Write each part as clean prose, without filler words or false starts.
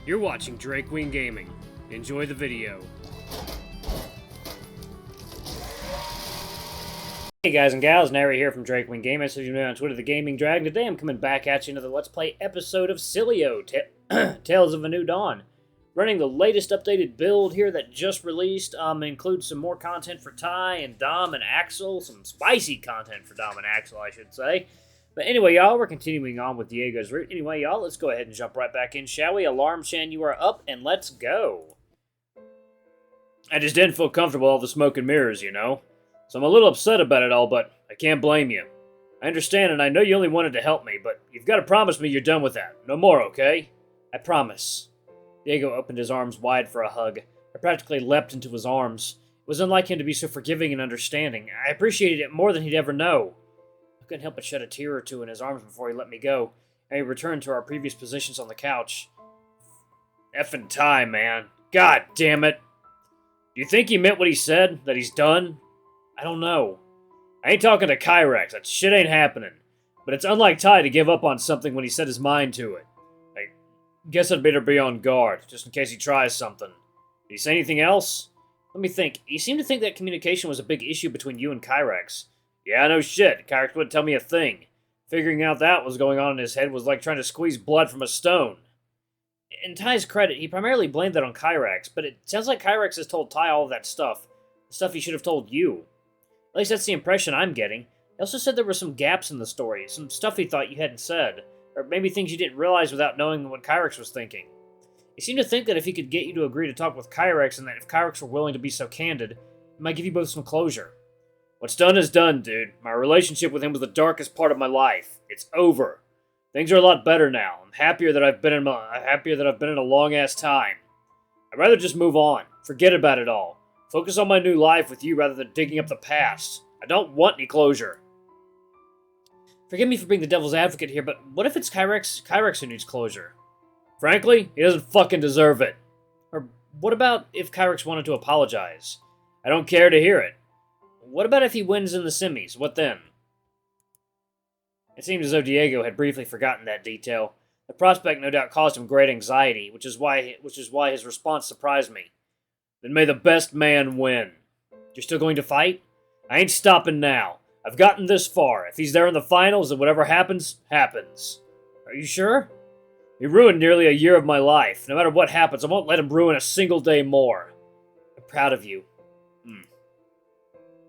You're watching Drake Wing Gaming. Enjoy the video. Hey guys and gals, Nary here from Drake Wing Gaming. So you know on Twitter, the Gaming Dragon. Today I'm coming back at you another Let's Play episode of Sileo, Tales of a New Dawn. Running the latest updated build here that just released. Includes some more content for Ty and Dom and Axel. Some spicy content for Dom and Axel, I should say. But anyway, y'all, we're continuing on with Diego's route. Anyway, y'all, let's go ahead and jump right back in, shall we? Alarm Shan, you are up, and let's go. I just didn't feel comfortable with all the smoke and mirrors, you know? So I'm a little upset about it all, but I can't blame you. I understand, and I know you only wanted to help me, but you've got to promise me you're done with that. No more, okay? I promise. Diego opened his arms wide for a hug. I practically leapt into his arms. It was unlike him to be so forgiving and understanding. I appreciated it more than he'd ever know. I couldn't help but shed a tear or two in his arms before he let me go, and we returned to our previous positions on the couch. Effing Ty, man. God damn it. Do you think he meant what he said? That he's done? I don't know. I ain't talking to Kyrax. That shit ain't happening. But it's unlike Ty to give up on something when he set his mind to it. I guess I'd better be on guard, just in case he tries something. Did he say anything else? Let me think. He seemed to think that communication was a big issue between you and Kyrax. Yeah, no shit. Kyrax wouldn't tell me a thing. Figuring out that was going on in his head was like trying to squeeze blood from a stone. In Ty's credit, he primarily blamed that on Kyrax, but it sounds like Kyrax has told Ty all of that stuff. The stuff he should have told you. At least that's the impression I'm getting. He also said there were some gaps in the story, some stuff he thought you hadn't said, or maybe things you didn't realize without knowing what Kyrax was thinking. He seemed to think that if he could get you to agree to talk with Kyrax, and that if Kyrax were willing to be so candid, it might give you both some closure. What's done is done, dude. My relationship with him was the darkest part of my life. It's over. Things are a lot better now. I'm happier that I've been in a long-ass time. I'd rather just move on. Forget about it all. Focus on my new life with you rather than digging up the past. I don't want any closure. Forgive me for being the devil's advocate here, but what if it's Kyrax who needs closure? Frankly, he doesn't fucking deserve it. Or what about if Kyrax wanted to apologize? I don't care to hear it. What about if he wins in the semis? What then? It seemed as though Diego had briefly forgotten that detail. The prospect no doubt caused him great anxiety, which is why his response surprised me. Then may the best man win. You're still going to fight? I ain't stopping now. I've gotten this far. If he's there in the finals, then whatever happens, happens. Are you sure? He ruined nearly a year of my life. No matter what happens, I won't let him ruin a single day more. I'm proud of you.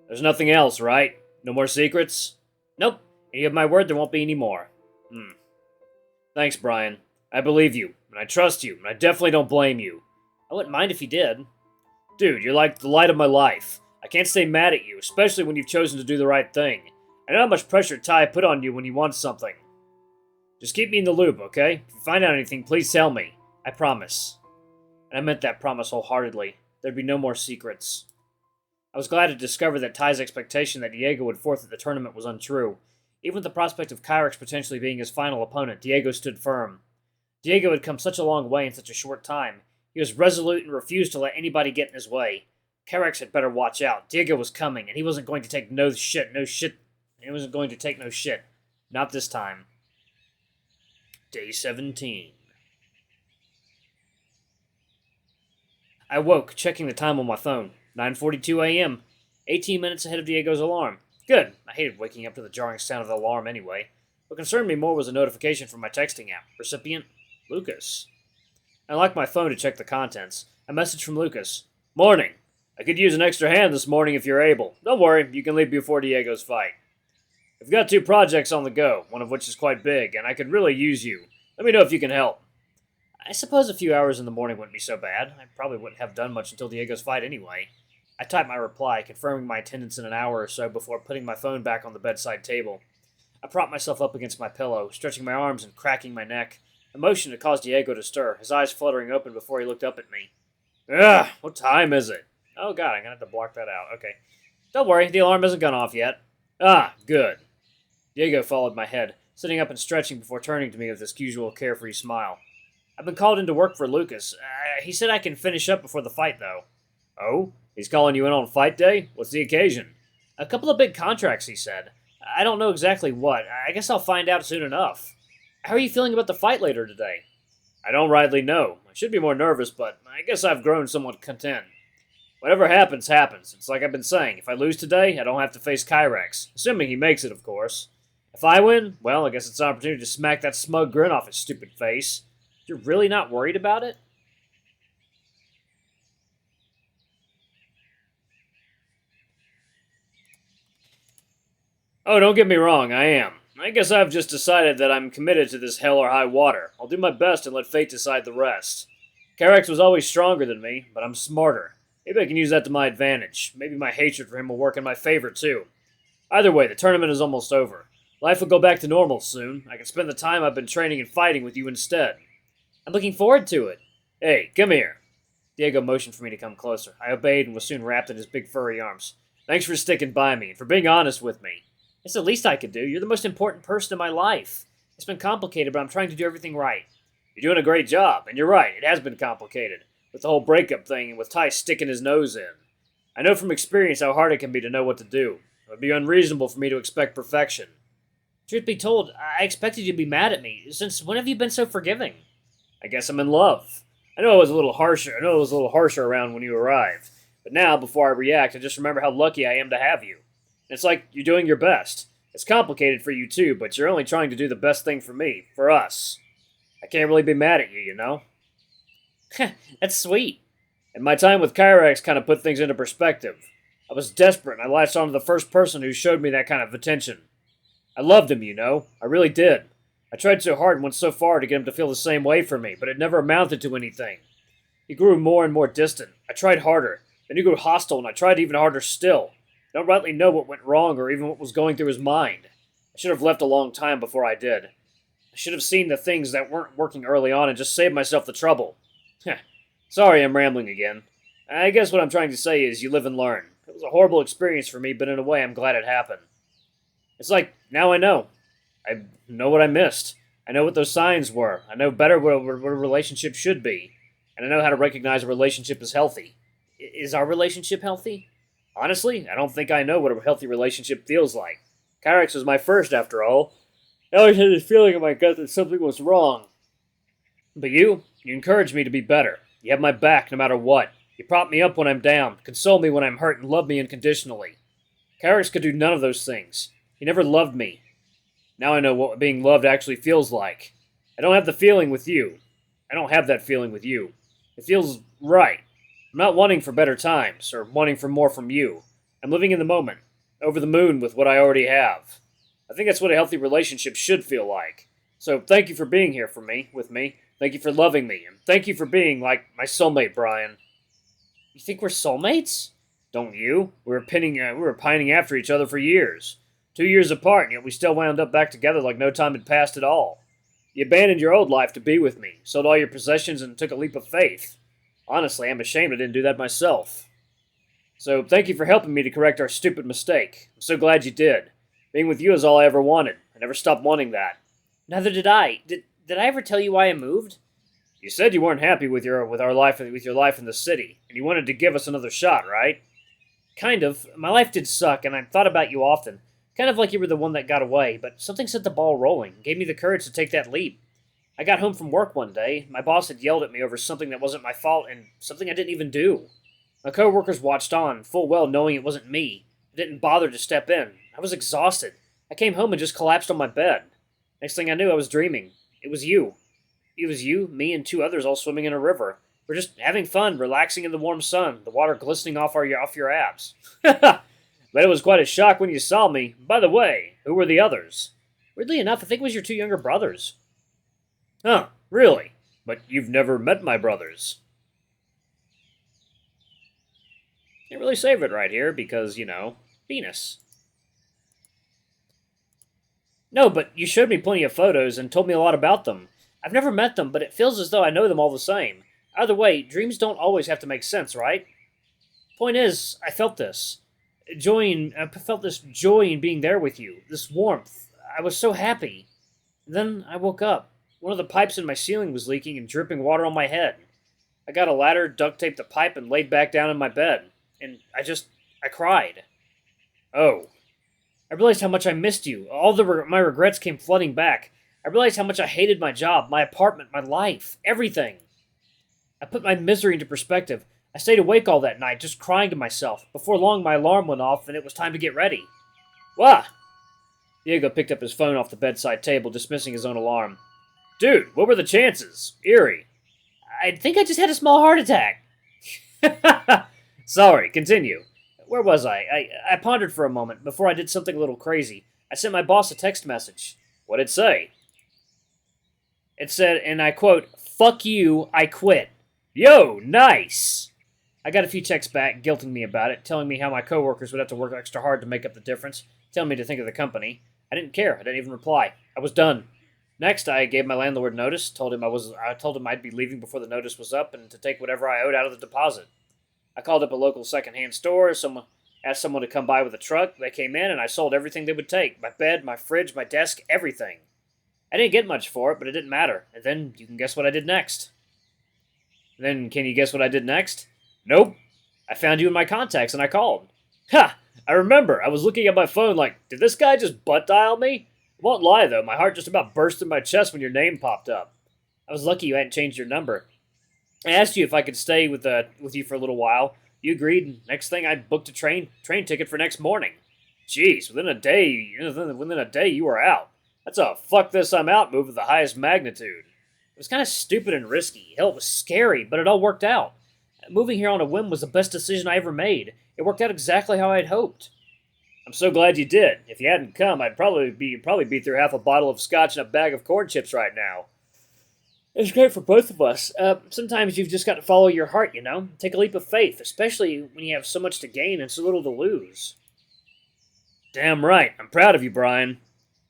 There's nothing else, right? No more secrets? Nope. And you have my word there won't be any more. Thanks, Brian. I believe you, and I trust you, and I definitely don't blame you. I wouldn't mind if you did. Dude, you're like the light of my life. I can't stay mad at you, especially when you've chosen to do the right thing. I know how much pressure Ty put on you when he wants something. Just keep me in the loop, okay? If you find out anything, please tell me. I promise. And I meant that promise wholeheartedly. There'd be no more secrets. I was glad to discover that Ty's expectation that Diego would forfeit the tournament was untrue. Even with the prospect of Kyrax potentially being his final opponent, Diego stood firm. Diego had come such a long way in such a short time. He was resolute and refused to let anybody get in his way. Kyrax had better watch out. Diego was coming, and he wasn't going to take no shit. He wasn't going to take no shit. Not this time. Day 17. I woke, checking the time on my phone. 9:42 a.m. 18 minutes ahead of Diego's alarm. Good. I hated waking up to the jarring sound of the alarm anyway. What concerned me more was a notification from my texting app. Recipient, Lukas. I unlocked my phone to check the contents. A message from Lukas. Morning. I could use an extra hand this morning if you're able. Don't worry, you can leave before Diego's fight. I've got 2 projects on the go, one of which is quite big, and I could really use you. Let me know if you can help. I suppose a few hours in the morning wouldn't be so bad. I probably wouldn't have done much until Diego's fight anyway. I typed my reply, confirming my attendance in an hour or so before putting my phone back on the bedside table. I propped myself up against my pillow, stretching my arms and cracking my neck. A motion that caused Diego to stir, his eyes fluttering open before he looked up at me. Ugh, what time is it? Oh god, I'm gonna have to block that out. Okay. Don't worry, the alarm hasn't gone off yet. Ah, good. Diego followed my head, sitting up and stretching before turning to me with his usual carefree smile. I've been called into work for Lukas. He said I can finish up before the fight, though. Oh? He's calling you in on fight day? What's the occasion? A couple of big contracts, he said. I don't know exactly what. I guess I'll find out soon enough. How are you feeling about the fight later today? I don't rightly know. My should be more nervous, but I guess I've grown somewhat content. Whatever happens, happens. It's like I've been saying, if I lose today, I don't have to face Kyrex. Assuming he makes it, of course. If I win, well, I guess it's an opportunity to smack that smug grin off his stupid face. You're really not worried about it? Oh, don't get me wrong, I am. I guess I've just decided that I'm committed to this hell or high water. I'll do my best and let fate decide the rest. Kyrex was always stronger than me, but I'm smarter. Maybe I can use that to my advantage. Maybe my hatred for him will work in my favor, too. Either way, the tournament is almost over. Life will go back to normal soon. I can spend the time I've been training and fighting with you instead. I'm looking forward to it. Hey, come here. Diego motioned for me to come closer. I obeyed and was soon wrapped in his big furry arms. Thanks for sticking by me and for being honest with me. It's the least I could do. You're the most important person in my life. It's been complicated, but I'm trying to do everything right. You're doing a great job, and you're right, it has been complicated, with the whole breakup thing and with Ty sticking his nose in. I know from experience how hard it can be to know what to do. It would be unreasonable for me to expect perfection. Truth be told, I expected you to be mad at me. Since when have you been so forgiving? I guess I'm in love. I know it was a little harsher around when you arrived, but now, before I react, I just remember how lucky I am to have you. It's like you're doing your best. It's complicated for you too, but you're only trying to do the best thing for me, for us. I can't really be mad at you, you know? That's sweet. And my time with Kyrex kind of put things into perspective. I was desperate, and I latched onto the first person who showed me that kind of attention. I loved him, you know? I really did. I tried so hard and went so far to get him to feel the same way for me, but it never amounted to anything. He grew more and more distant. I tried harder. Then he grew hostile, and I tried even harder still. I don't rightly know what went wrong or even what was going through his mind. I should have left a long time before I did. I should have seen the things that weren't working early on and just saved myself the trouble. Sorry, I'm rambling again. I guess what I'm trying to say is you live and learn. It was a horrible experience for me, but in a way I'm glad it happened. It's like, now I know. I know what I missed. I know what those signs were. I know better what a relationship should be. And I know how to recognize a relationship as healthy. Is our relationship healthy? Honestly, I don't think I know what a healthy relationship feels like. Kyrex was my first, after all. I always had this feeling in my gut that something was wrong. But you encouraged me to be better. You have my back no matter what. You prop me up when I'm down, console me when I'm hurt, and love me unconditionally. Kyrex could do none of those things. He never loved me. Now I know what being loved actually feels like. I don't have the feeling with you. I don't have that feeling with you. It feels right. I'm not wanting for better times, or wanting for more from you. I'm living in the moment, over the moon with what I already have. I think that's what a healthy relationship should feel like. So thank you for being here with me. Thank you for loving me, and thank you for being, like, my soulmate, Brian. You think we're soulmates? Don't you? We were pining after each other for years. 2 years apart, and yet we still wound up back together like no time had passed at all. You abandoned your old life to be with me, sold all your possessions, and took a leap of faith. Honestly, I'm ashamed I didn't do that myself. So, thank you for helping me to correct our stupid mistake. I'm so glad you did. Being with you is all I ever wanted. I never stopped wanting that. Neither did I. Did I ever tell you why I moved? You said you weren't happy with your life in the city, and you wanted to give us another shot, right? Kind of. My life did suck, and I thought about you often. Kind of like you were the one that got away, but something set the ball rolling, gave me the courage to take that leap. I got home from work one day. My boss had yelled at me over something that wasn't my fault and something I didn't even do. My coworkers watched on, full well knowing it wasn't me. I didn't bother to step in. I was exhausted. I came home and just collapsed on my bed. Next thing I knew, I was dreaming. It was you. It was you, me, and 2 others all swimming in a river. We're just having fun, relaxing in the warm sun, the water glistening off your abs. But it was quite a shock when you saw me. By the way, who were the others? Weirdly enough, I think it was your 2 younger brothers. Huh, really? But you've never met my brothers. Can't really save it right here because, Venus. No, but you showed me plenty of photos and told me a lot about them. I've never met them, but it feels as though I know them all the same. Either way, dreams don't always have to make sense, right? Point is, I felt this. I felt this joy in being there with you. This warmth. I was so happy. Then I woke up. One of the pipes in my ceiling was leaking and dripping water on my head. I got a ladder, duct taped the pipe, and laid back down in my bed. And I cried. Oh. I realized how much I missed you. My regrets came flooding back. I realized how much I hated my job, my apartment, my life, everything. I put my misery into perspective. I stayed awake all that night, just crying to myself. Before long, my alarm went off, and it was time to get ready. What? Diego picked up his phone off the bedside table, dismissing his own alarm. Dude, what were the chances? Eerie. I think I just had a small heart attack. Sorry, continue. Where was I? I pondered for a moment before I did something a little crazy. I sent my boss a text message. What'd it say? It said, and I quote, "Fuck you, I quit." Yo, nice! I got a few texts back, guilting me about it, telling me how my coworkers would have to work extra hard to make up the difference, telling me to think of the company. I didn't care. I didn't even reply. I was done. Next, I gave my landlord notice, told him I'd be leaving before the notice was up, and to take whatever I owed out of the deposit. I called up a local second-hand store, asked someone to come by with a truck. They came in, and I sold everything they would take. My bed, my fridge, my desk, everything. I didn't get much for it, but it didn't matter. And then, you can guess what I did next. Then, can you guess what I did next? Nope. I found you in my contacts, and I called. Ha! I remember. I was looking at my phone like, did this guy just butt dial me? I won't lie, though. My heart just about burst in my chest when your name popped up. I was lucky you hadn't changed your number. I asked you if I could stay with you for a little while. You agreed, and next thing I booked a train ticket for next morning. Jeez, within a day you were out. That's a fuck this I'm out move of the highest magnitude. It was kind of stupid and risky. Hell, it was scary, but it all worked out. Moving here on a whim was the best decision I ever made. It worked out exactly how I had hoped. I'm so glad you did. If you hadn't come, I'd probably be through half a bottle of scotch and a bag of corn chips right now. It's great for both of us. Sometimes you've just got to follow your heart, you know? Take a leap of faith, especially when you have so much to gain and so little to lose. Damn right. I'm proud of you, Brian.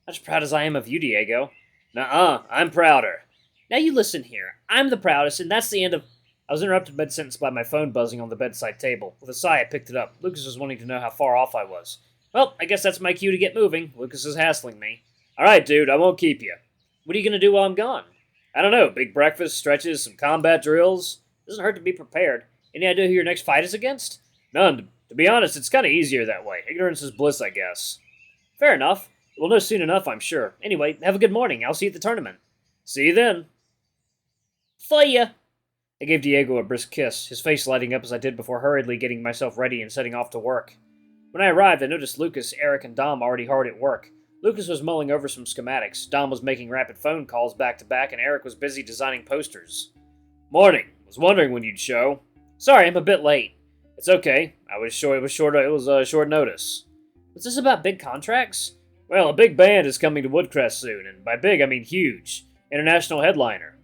Not as proud as I am of you, Diego. Nuh-uh. I'm prouder. Now you listen here. I'm the proudest, and that's the end of... I was interrupted mid-sentence by my phone buzzing on the bedside table. With a sigh, I picked it up. Lukas was wanting to know how far off I was. Well, I guess that's my cue to get moving. Lukas is hassling me. All right, dude, I won't keep you. What are you going to do while I'm gone? I don't know. Big breakfast, stretches, some combat drills. Doesn't hurt to be prepared. Any idea who your next fight is against? None. To be honest, it's kind of easier that way. Ignorance is bliss, I guess. Fair enough. We'll know soon enough, I'm sure. Anyway, have a good morning. I'll see you at the tournament. See you then. See ya. I gave Diego a brisk kiss, his face lighting up as I did before hurriedly getting myself ready and setting off to work. When I arrived, I noticed Lukas, Eric, and Dom already hard at work. Lukas was mulling over some schematics, Dom was making rapid phone calls back-to-back, and Eric was busy designing posters. Morning. Was wondering when you'd show. Sorry, I'm a bit late. It's okay. It was short notice. Was this about big contracts? Well, a big band is coming to Woodcrest soon, and by big I mean huge. International headliner.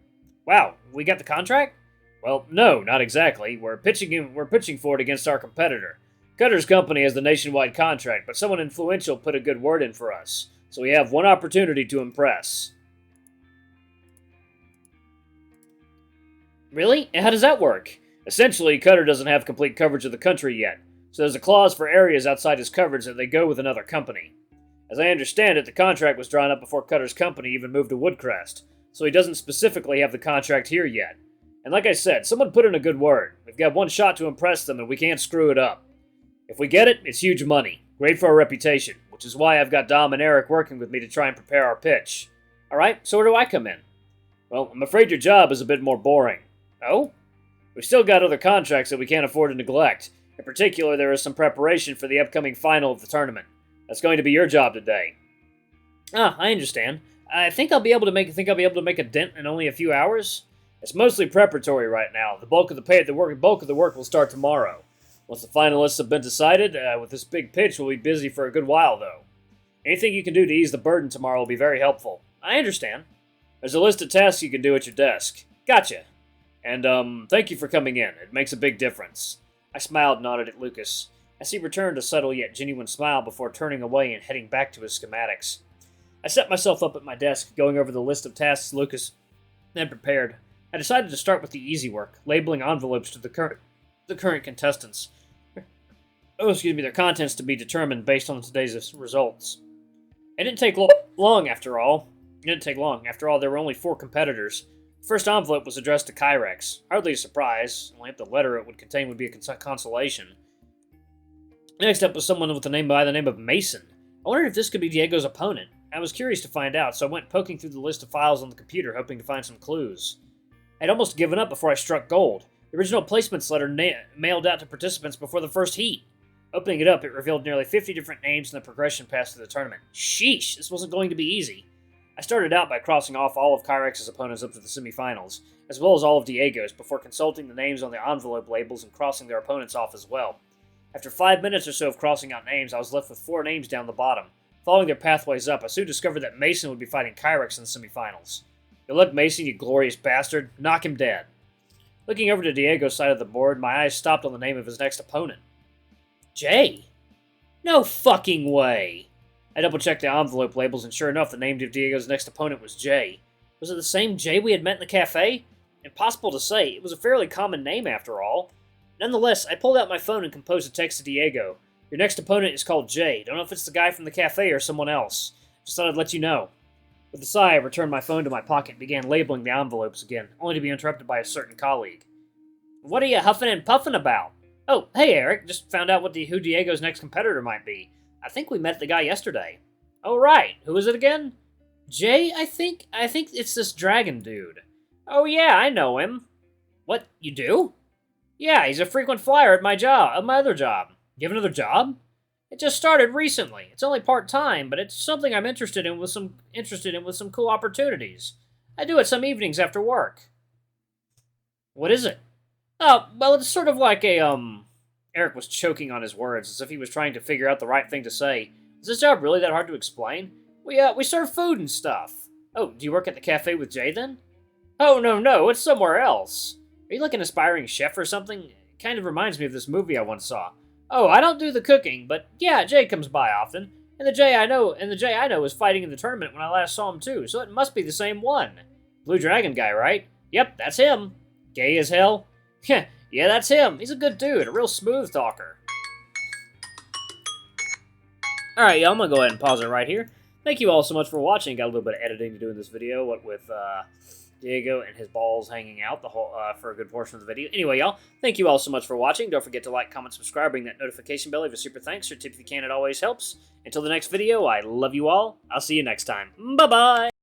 Wow, we got the contract? Well, no, not exactly. We're pitching for it against our competitor. Cutter's company has the nationwide contract, but someone influential put a good word in for us, so we have one opportunity to impress. Really? And how does that work? Essentially, Cutter doesn't have complete coverage of the country yet, so there's a clause for areas outside his coverage that they go with another company. As I understand it, the contract was drawn up before Cutter's company even moved to Woodcrest, so he doesn't specifically have the contract here yet. And like I said, someone put in a good word. We've got one shot to impress them, and we can't screw it up. If we get it, it's huge money. Great for our reputation, which is why I've got Dom and Eric working with me to try and prepare our pitch. Alright, so where do I come in? Well, I'm afraid your job is a bit more boring. Oh? We've still got other contracts that we can't afford to neglect. In particular, there is some preparation for the upcoming final of the tournament. That's going to be your job today. Ah, I understand. I think I'll be able to make a dent in only a few hours. It's mostly preparatory right now. The bulk of the work will start tomorrow. Once the finalists have been decided, with this big pitch, we'll be busy for a good while, though. Anything you can do to ease the burden tomorrow will be very helpful. I understand. There's a list of tasks you can do at your desk. Gotcha. And, thank you for coming in. It makes a big difference. I smiled and nodded at Lukas, as he returned a subtle yet genuine smile before turning away and heading back to his schematics. I set myself up at my desk, going over the list of tasks Lukas had prepared. I decided to start with the easy work, labeling envelopes to the current contestants. Their contents to be determined based on today's results. It didn't take long, after all. After all, there were only 4 competitors. The first envelope was addressed to Kyrex. Hardly a surprise, only if the letter it would contain would be a consolation. Next up was someone by the name of Mason. I wondered if this could be Diego's opponent. I was curious to find out, so I went poking through the list of files on the computer, hoping to find some clues. I'd almost given up before I struck gold. The original placements letter mailed out to participants before the first heat. Opening it up, it revealed nearly 50 different names in the progression path to the tournament. Sheesh, this wasn't going to be easy. I started out by crossing off all of Kyrex's opponents up to the semifinals, as well as all of Diego's, before consulting the names on the envelope labels and crossing their opponents off as well. After 5 minutes or so of crossing out names, I was left with 4 names down the bottom. Following their pathways up, I soon discovered that Mason would be fighting Kyrex in the semifinals. Good luck, Mason, you glorious bastard. Knock him dead. Looking over to Diego's side of the board, my eyes stopped on the name of his next opponent. Jay? No fucking way! I double-checked the envelope labels, and sure enough, the name of Diego's next opponent was Jay. Was it the same Jay we had met in the cafe? Impossible to say. It was a fairly common name, after all. Nonetheless, I pulled out my phone and composed a text to Diego. Your next opponent is called Jay. Don't know if it's the guy from the cafe or someone else. Just thought I'd let you know. With a sigh, I returned my phone to my pocket and began labeling the envelopes again, only to be interrupted by a certain colleague. What are you huffing and puffing about? Oh, hey Eric, just found out who Diego's next competitor might be. I think we met the guy yesterday. Oh right, who is it again? Jay, I think it's this dragon dude. Oh yeah, I know him. What, you do? Yeah, he's a frequent flyer at my other job. You have another job? It just started recently. It's only part-time, but it's something I'm interested in with some cool opportunities. I do it some evenings after work. What is it? Oh, well, it's sort of like a, Eric was choking on his words, as if he was trying to figure out the right thing to say. Is this job really that hard to explain? We serve food and stuff. Oh, do you work at the cafe with Jay, then? Oh, no, it's somewhere else. Are you like an aspiring chef or something? It kind of reminds me of this movie I once saw. Oh, I don't do the cooking, but yeah, Jay comes by often. And the Jay I know was fighting in the tournament when I last saw him too, so it must be the same one. Blue Dragon guy, right? Yep, that's him. Gay as hell? Yeah, that's him. He's a good dude, a real smooth talker. Alright, y'all, I'm gonna go ahead and pause it right here. Thank you all so much for watching. Got a little bit of editing to do in this video, what with Diego and his balls hanging out for a good portion of the video. Anyway, y'all, thank you all so much for watching. Don't forget to like, comment, subscribe, ring that notification bell. Leave a super thanks or tip if you can. It always helps. Until the next video, I love you all. I'll see you next time. Bye-bye!